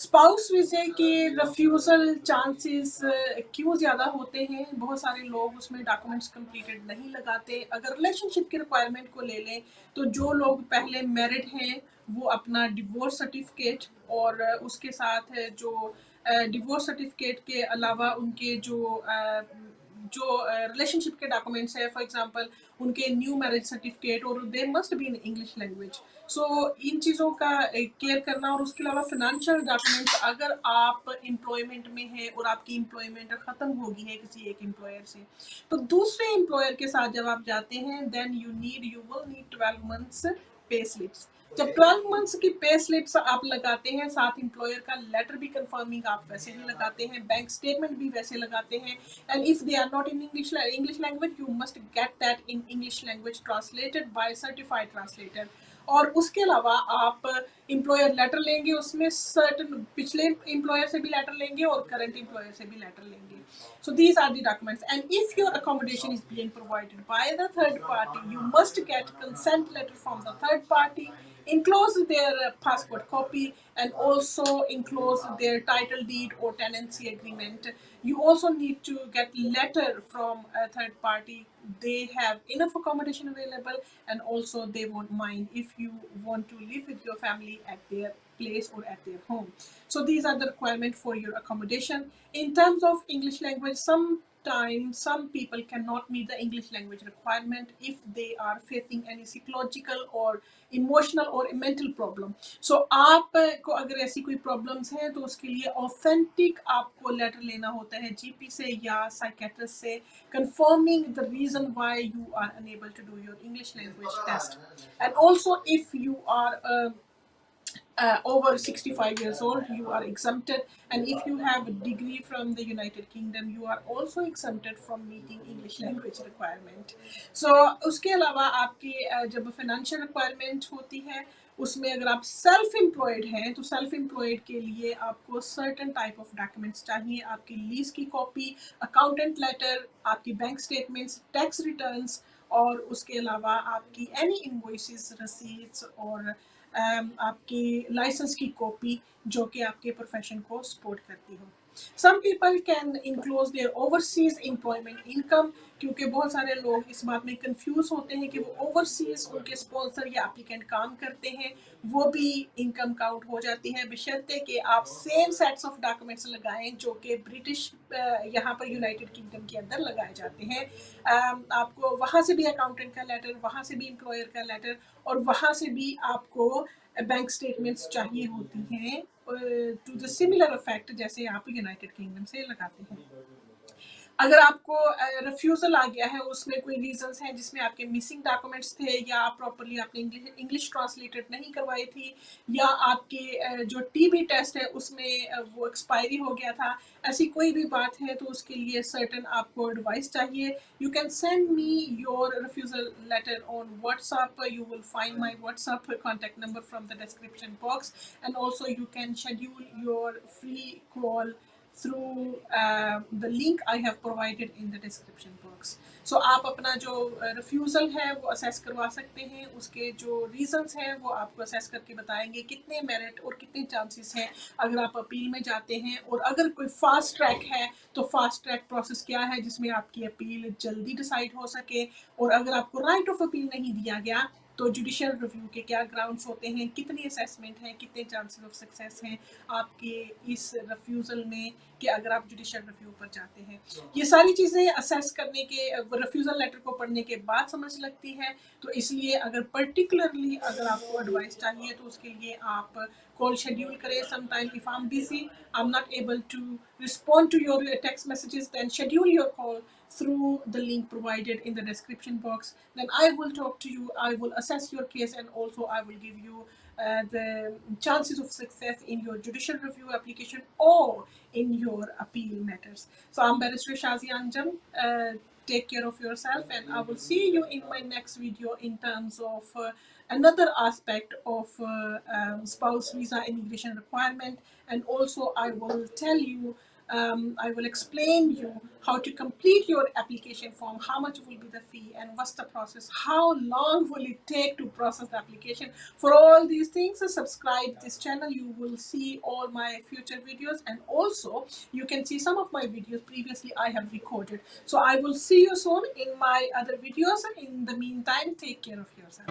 Spouse वीज़े के refusal chances क्यों ज़्यादा होते हैं? बहुत सारे लोग उसमें डॉक्यूमेंट्स कंप्लीटेड नहीं लगाते। अगर रिलेशनशिप की रिक्वायरमेंट को ले लें, तो जो लोग पहले मैरिड हैं, वो अपना डिवोर्स सर्टिफिकेट और उसके साथ जो डिवोर्स सर्टिफिकेट के अलावा उनके जो रिलेशनशिप के डॉक्यूमेंट्स है, फॉर एग्जांपल उनके न्यू मैरिज सर्टिफिकेट, और they must be in English language. So इन चीज़ों का केयर करना, और उसके अलावा फिनेंशियल डॉक्यूमेंट्स, अगर आप एम्प्लॉयमेंट में हैं और आपकी एम्प्लॉयमेंट ख़त्म होगी है किसी एक एम्प्लॉयर से, तो दूसरे एम्प्लॉयर के साथ जब आप जाते हैं, then you will need 12 months pay slips. जब 12 मंथ्स की पे स्लिप्स आप लगाते हैं, साथ एम्प्लॉयर का लेटर भी कंफर्मिंग आप वैसे ही लगाते हैं, बैंक स्टेटमेंट भी वैसे लगाते हैं, and if they are not in English language, you must get that in English language translated by certified translator। और उसके अलावा आप एम्प्लॉयर लेटर लेंगे, उसमें सर्टन पिछले एम्प्लॉयर से भी लेटर लेंगे और करंट एम्प्लॉयर से भी लेटर लेंगे। So these are the documents, and if your accommodation is being provided by the third party, you must get consent letter from the third party, enclose their passport copy, and also enclose their title deed or tenancy agreement. You also need to get letter from a third party, they have enough accommodation available, and also they won't mind if you want to live with your family at their place or at their home. So these are the requirements for your accommodation. In terms of English language, sometimes some people cannot meet the English language requirement if they are facing any psychological or emotional और mental problem. सो आपको अगर ऐसी कोई problems हैं, तो उसके लिए authentic आपको लेटर लेना होता है जीपी से या साइकेट्रिस्ट से, confirming the reason why you are unable to do your English language test. And also, if you are over 65 years old, you are exempted, and if you have a degree from the United Kingdom, you are also exempted from meeting English language requirement. So उसके अलावा आपकी जब financial requirement होती है, उसमें अगर आप self employed हैं, तो सेल्फ एम्प्लॉयड के लिए आपको सर्टन टाइप ऑफ डॉक्यूमेंट्स चाहिए। आपकी लीज की कॉपी, अकाउंटेंट लेटर, आपकी बैंक स्टेटमेंट्स, टैक्स रिटर्न्स, और उसके अलावा आपकी एनी इनवॉइसेस, रसीट्स, और आपकी लाइसेंस की कॉपी जो कि आपके प्रोफेशन को सपोर्ट करती हो। Some people can enclose their overseas employment income, क्योंकि बहुत सारे लोग इस बात में कंफ्यूज होते हैं कि वो ओवरसीज उनके स्पॉन्सर या एप्लीकेंट काम करते हैं, वो भी इनकम काउंट हो जाती है, बशर्ते कि आप सेम सेट्स ऑफ डॉक्यूमेंट्स लगाएं जो कि ब्रिटिश यहाँ पर यूनाइटेड किंगडम के अंदर लगाए जाते हैं। आपको वहाँ से भी अकाउंटेंट का लेटर, वहाँ से भी एम्प्लॉयर का लेटर, और वहाँ से भी आपको बैंक स्टेटमेंट्स चाहिए होती हैं टू द सिमिलर इफेक्ट जैसे आप यूनाइटेड किंगडम से लगाते हैं। अगर आपको रिफ्यूज़ल आ गया है, उसमें कोई रीजंस हैं जिसमें आपके मिसिंग डॉक्यूमेंट्स थे, या आप प्रॉपर्ली आपने इंग्लिश ट्रांसलेटेड नहीं करवाई थी, या आपके जो टीबी टेस्ट है उसमें वो एक्सपायरी हो गया था, ऐसी कोई भी बात है, तो उसके लिए सर्टन आपको एडवाइस चाहिए। You can send me your refusal later on WhatsApp, you will find my WhatsApp contact number from the description box, and also you can schedule your free call through the link I have provided in the description box. So आप अपना जो refusal है वो assess करवा सकते हैं, उसके जो रीजंस हैं वो आपको असेस करके बताएंगे कितने मेरिट और कितने चांसेस हैं अगर आप अपील में जाते हैं, और अगर कोई फास्ट ट्रैक है तो फास्ट ट्रैक प्रोसेस क्या है जिसमें आपकी अपील जल्दी डिसाइड हो सके, और अगर आपको राइट ऑफ अपील नहीं दिया गया तो जुडिशियल रिव्यू के क्या ग्राउंड्स होते हैं, कितनी असेसमेंट है, कितने चांसेस ऑफ सक्सेस हैं आपके इस रिफ्यूज़ल में कि अगर आप जुडिशियल रिव्यू पर जाते हैं। ये सारी चीज़ें असेस करने के, रिफ्यूज़ल लेटर को पढ़ने के बाद समझ लगती है, तो इसलिए अगर पर्टिकुलरली अगर आपको एडवाइस चाहिए तो उसके लिए आप कॉल शेड्यूल करें। Sometime if I am busy, I am not able to respond to your text messages, then schedule your call through the link provided in the description box. Then I will talk to you, I will assess your case, and also I will give you the chances of success in your judicial review application or in your appeal matters. So I'm Barrister Shazia Anjam. Take care of yourself, and I will see you in my next video in terms of another aspect of spouse visa immigration requirement, and also I will tell you I will explain you how to complete your application form, how much will be the fee, and what's the process, how long will it take to process the application. For all these things, subscribe this channel. You will see all my future videos, and also you can see some of my videos previously I have recorded. So I will see you soon in my other videos. In the meantime, take care of yourself.